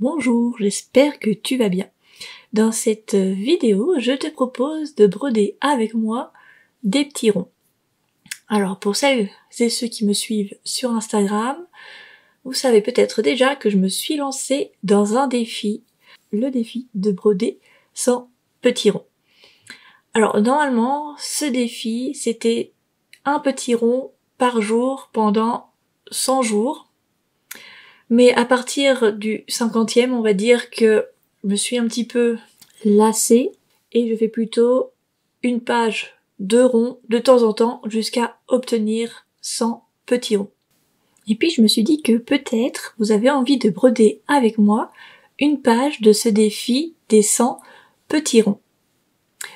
Bonjour, j'espère que tu vas bien. Dans cette vidéo, je te propose de broder avec moi des petits ronds. Alors pour celles et ceux qui me suivent sur Instagram, vous savez peut-être déjà que je me suis lancée dans un défi, le défi de broder sans petits ronds. Alors normalement, ce défi, c'était un petit rond par jour pendant 100 jours. Mais à partir du 50e, on va dire que je me suis un petit peu lassée et je fais plutôt une page de ronds de temps en temps jusqu'à obtenir 100 petits ronds. Et puis je me suis dit que peut-être vous avez envie de broder avec moi une page de ce défi des 100 petits ronds.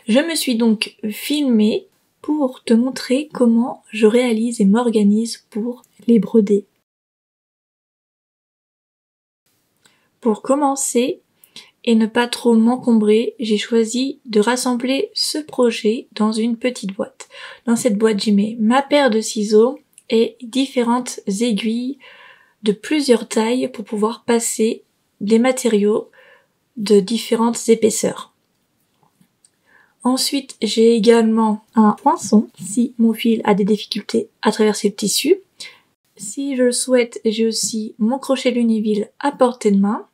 Je me suis donc filmée pour te montrer comment je réalise et m'organise pour les broder. Pour commencer et ne pas trop m'encombrer, j'ai choisi de rassembler ce projet dans une petite boîte. Dans cette boîte, j'y mets ma paire de ciseaux et différentes aiguilles de plusieurs tailles pour pouvoir passer des matériaux de différentes épaisseurs. Ensuite, j'ai également un poinçon si mon fil a des difficultés à traverser le tissu. Si je le souhaite, j'ai aussi mon crochet Lunéville à portée de main.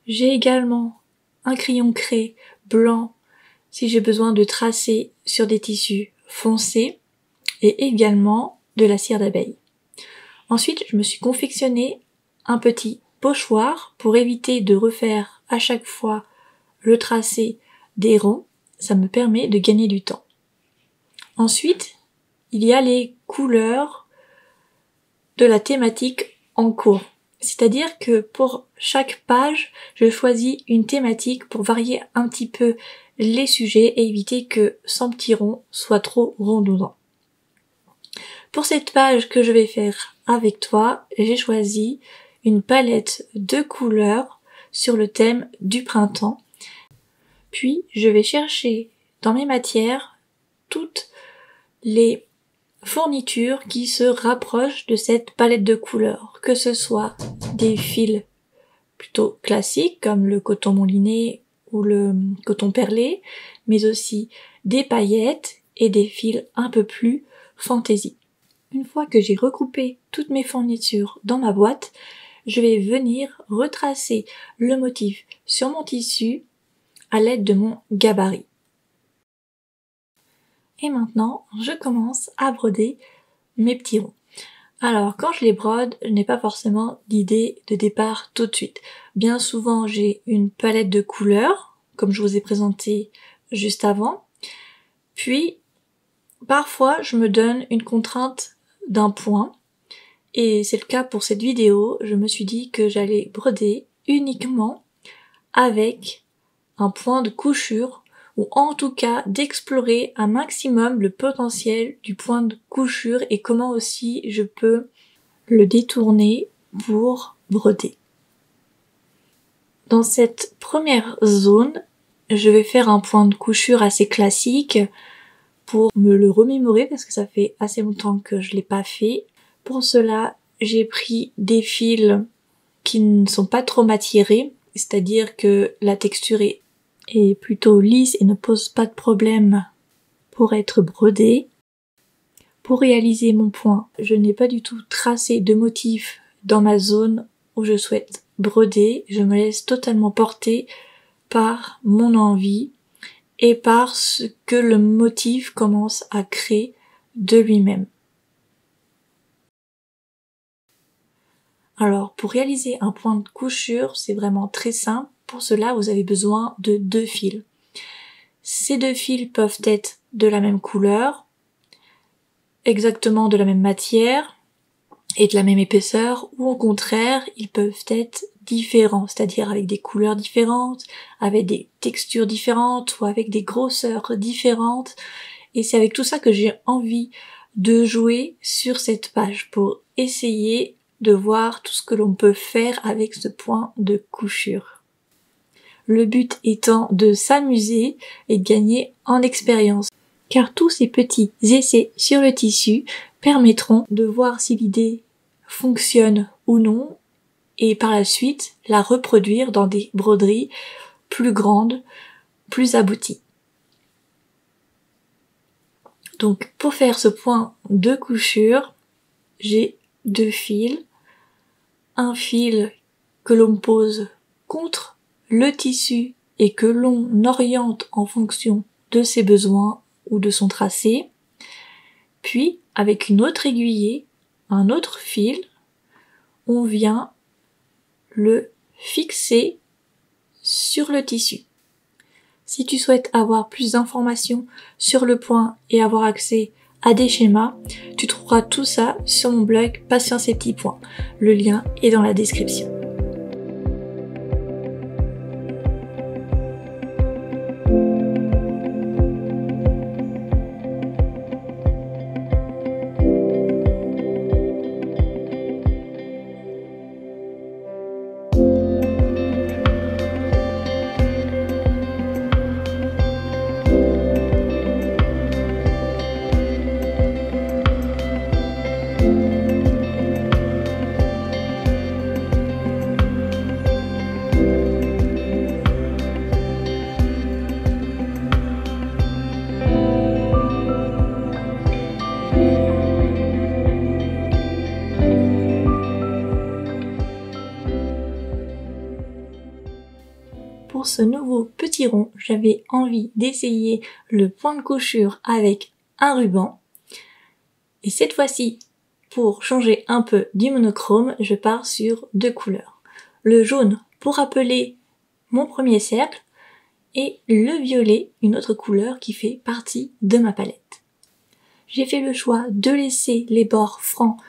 J'ai également un crayon craie blanc si j'ai besoin de tracer sur des tissus foncés et également de la cire d'abeille. Ensuite, je me suis confectionné un petit pochoir pour éviter de refaire à chaque fois le tracé des ronds. Ça me permet de gagner du temps. Ensuite, il y a les couleurs de la thématique en cours. C'est-à-dire que pour chaque page, je choisis une thématique pour varier un petit peu les sujets et éviter que 100 petits ronds soient trop redondants. Pour cette page que je vais faire avec toi, j'ai choisi une palette de couleurs sur le thème du printemps. Puis, je vais chercher dans mes matières toutes les fournitures qui se rapprochent de cette palette de couleurs, que ce soit des fils plutôt classiques comme le coton mouliné ou le coton perlé, mais aussi des paillettes et des fils un peu plus fantaisie. Une fois que j'ai regroupé toutes mes fournitures dans ma boîte, je vais venir retracer le motif sur mon tissu à l'aide de mon gabarit. Et maintenant, je commence à broder mes petits ronds. Alors, quand je les brode, je n'ai pas forcément d'idée de départ tout de suite. Bien souvent, j'ai une palette de couleurs, comme je vous ai présenté juste avant. Puis, parfois, je me donne une contrainte d'un point. Et c'est le cas pour cette vidéo. Je me suis dit que j'allais broder uniquement avec un point de couchure, ou en tout cas d'explorer un maximum le potentiel du point de couchure et comment aussi je peux le détourner pour broder. Dans cette première zone, je vais faire un point de couchure assez classique pour me le remémorer parce que ça fait assez longtemps que je l'ai pas fait. Pour cela, j'ai pris des fils qui ne sont pas trop matiérés, c'est-à-dire que la texture est plutôt lisse et ne pose pas de problème pour être brodé. Pour réaliser mon point, je n'ai pas du tout tracé de motif dans ma zone où je souhaite broder. Je me laisse totalement porter par mon envie et par ce que le motif commence à créer de lui-même. Alors, pour réaliser un point de couchure, c'est vraiment très simple. Pour cela, vous avez besoin de 2 fils. Ces 2 fils peuvent être de la même couleur, exactement de la même matière et de la même épaisseur, ou au contraire, ils peuvent être différents, c'est-à-dire avec des couleurs différentes, avec des textures différentes ou avec des grosseurs différentes. Et c'est avec tout ça que j'ai envie de jouer sur cette page pour essayer de voir tout ce que l'on peut faire avec ce point de couchure. Le but étant de s'amuser et de gagner en expérience. Car tous ces petits essais sur le tissu permettront de voir si l'idée fonctionne ou non et par la suite la reproduire dans des broderies plus grandes, plus abouties. Donc pour faire ce point de couchure, j'ai 2 fils, un fil que l'on pose contre le tissu et que l'on oriente en fonction de ses besoins ou de son tracé, puis avec une autre aiguillée, un autre fil, on vient le fixer sur le tissu. Si tu souhaites avoir plus d'informations sur le point et avoir accès à des schémas, tu trouveras tout ça sur mon blog Patience et petits points. Le lien est dans la description. Pour ce nouveau petit rond, j'avais envie d'essayer le point de couchure avec un ruban. Et cette fois-ci, pour changer un peu du monochrome, je pars sur 2 couleurs. Le jaune pour rappeler mon premier cercle et le violet, une autre couleur qui fait partie de ma palette. J'ai fait le choix de laisser les bords francs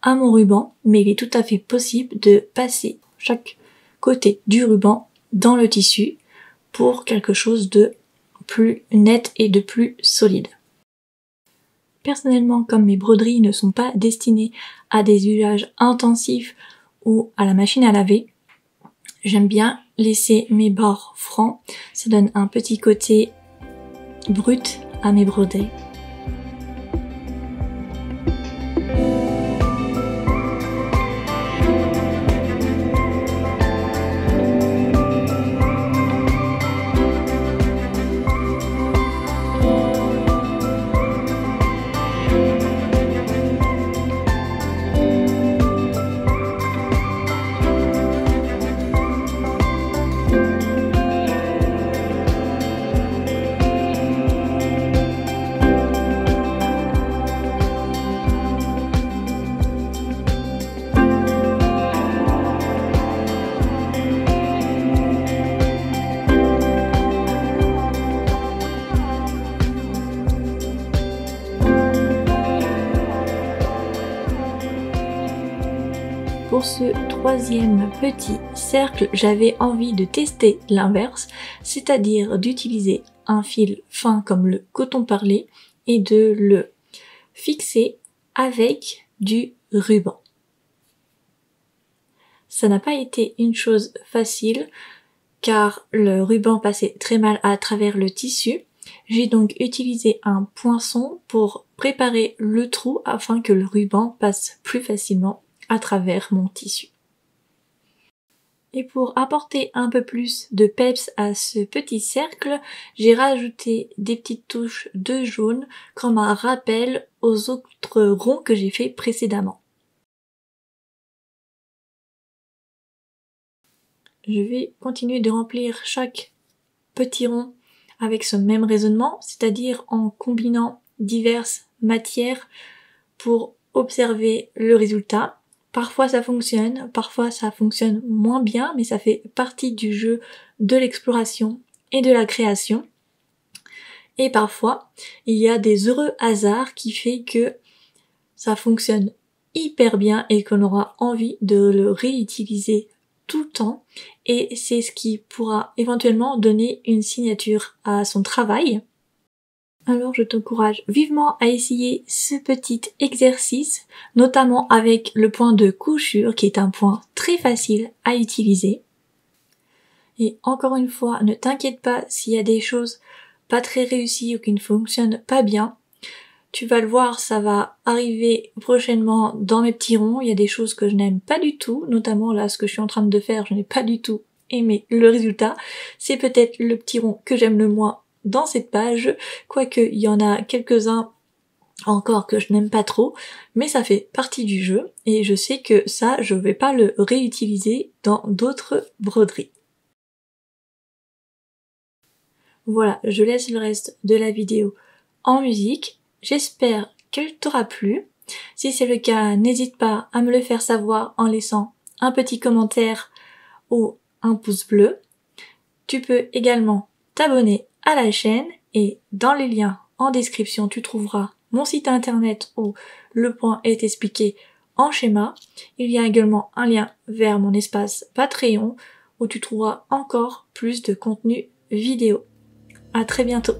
à mon ruban, mais il est tout à fait possible de passer chaque côté du ruban dans le tissu pour quelque chose de plus net et de plus solide. Personnellement, comme mes broderies ne sont pas destinées à des usages intensifs ou à la machine à laver, j'aime bien laisser mes bords francs, ça donne un petit côté brut à mes broderies. Pour ce troisième petit cercle, j'avais envie de tester l'inverse, c'est-à-dire d'utiliser un fil fin comme le coton parlé et de le fixer avec du ruban. Ça n'a pas été une chose facile car le ruban passait très mal à travers le tissu. J'ai donc utilisé un poinçon pour préparer le trou afin que le ruban passe plus facilement à travers mon tissu. Et pour apporter un peu plus de peps à ce petit cercle, j'ai rajouté des petites touches de jaune comme un rappel aux autres ronds que j'ai fait précédemment. Je vais continuer de remplir chaque petit rond avec ce même raisonnement, c'est-à-dire en combinant diverses matières pour observer le résultat. Parfois ça fonctionne moins bien, mais ça fait partie du jeu de l'exploration et de la création. Et parfois, il y a des heureux hasards qui fait que ça fonctionne hyper bien et qu'on aura envie de le réutiliser tout le temps. Et c'est ce qui pourra éventuellement donner une signature à son travail. Alors je t'encourage vivement à essayer ce petit exercice, notamment avec le point de couchure qui est un point très facile à utiliser. Et encore une fois, ne t'inquiète pas s'il y a des choses pas très réussies ou qui ne fonctionnent pas bien. Tu vas le voir, ça va arriver prochainement dans mes petits ronds. Il y a des choses que je n'aime pas du tout, notamment là ce que je suis en train de faire, je n'ai pas du tout aimé le résultat. C'est peut-être le petit rond que j'aime le moins dans cette page, quoique il y en a quelques-uns encore que je n'aime pas trop, mais ça fait partie du jeu et je sais que ça, je vais pas le réutiliser dans d'autres broderies. Voilà, je laisse le reste de la vidéo en musique. J'espère qu'elle t'aura plu. Si c'est le cas, n'hésite pas à me le faire savoir en laissant un petit commentaire ou un pouce bleu. Tu peux également t'abonner à la chaîne et dans les liens en description, tu trouveras mon site internet où le point est expliqué en schéma. Il y a également un lien vers mon espace Patreon où tu trouveras encore plus de contenu vidéo. À très bientôt.